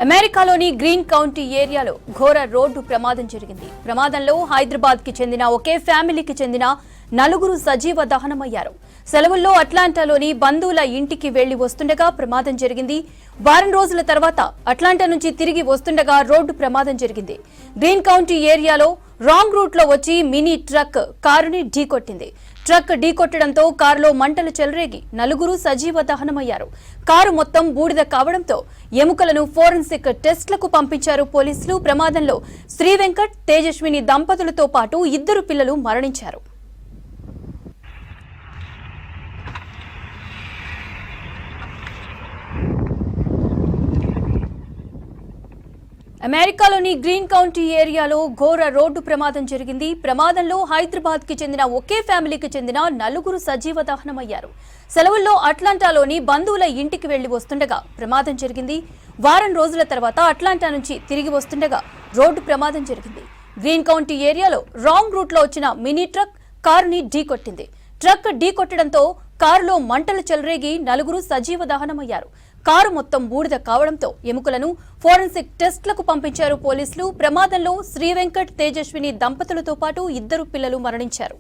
అమెరికాలోని green county ఏరియాలో ఘోర రోడ్డు ప్రమాదం జరిగింది. ప్రమాదంలో హైదరాబాద్ కి చెందిన ఒకే ఫ్యామిలీకి చెందిన నలుగురు సజీవ దహనమయ్యారు. సెలవుల్లో అట్లాంటాలోని బంధువుల ఇంటికి వెళ్లి వస్తుండగా ప్రమాదం జరిగింది. వారం రోజుల తర్వాత అట్లాంటా నుంచి తిరిగి వస్తుండగా రోడ్డు ప్రమాదం జరిగింది. గ్రీన్ కౌంటీ ఏరియాలో రాంగ్ రూట్ లో వచ్చి మినీ ట్రక్ కారుని ఢీకొట్టింది. ట్రక్ ఢీకొట్టడంతో కారులో మంటలు చెలరేగి నలుగురు సజీవ దహనమయ్యారు. కారు మొత్తం బూడిద కావడంతో ఎముకలను ఫోరెన్సిక్ టెస్ట్లకు పంపించారు పోలీసులు. ప్రమాదంలో శ్రీ వెంకట్, తేజస్విని దంపతులతో పాటు 2 పిల్లలు మరణించారు. అమెరికాలోని గ్రీన్ కౌంటీ ఏరియాలో ఘోర రోడ్డు ప్రమాదం జరిగింది. ప్రమాదంలో హైదరాబాద్ కి చెందిన ఒకే ఫ్యామిలీకి చెందిన నలుగురు సజీవ దహనమయ్యారు. సెలవుల్లో అట్లాంటాలోని బంధువుల ఇంటికి వెళ్లి వస్తుండగా ప్రమాదం జరిగింది. వారం రోజుల తర్వాత అట్లాంటా నుంచి తిరిగి వస్తుండగా రోడ్డు ప్రమాదం జరిగింది. గ్రీన్ కౌంటీ ఏరియాలో రాంగ్ రూట్ లో వచ్చిన మినీ ట్రక్ కారుని ఢీకొట్టింది. ట్రక్ ఢీకొట్టడంతో కారులో మంటలు చెలరేగి నలుగురు సజీవ దహనమయ్యారు. కారు మొత్తం బూడిద కావడంతో ఎముకలను ఫోరెన్సిక్ టెస్ట్లకు పంపించారు పోలీసులు. ప్రమాదంలో శ్రీ వెంకట్, తేజస్విని దంపతులతో పాటు 2 పిల్లలు మరణించారు.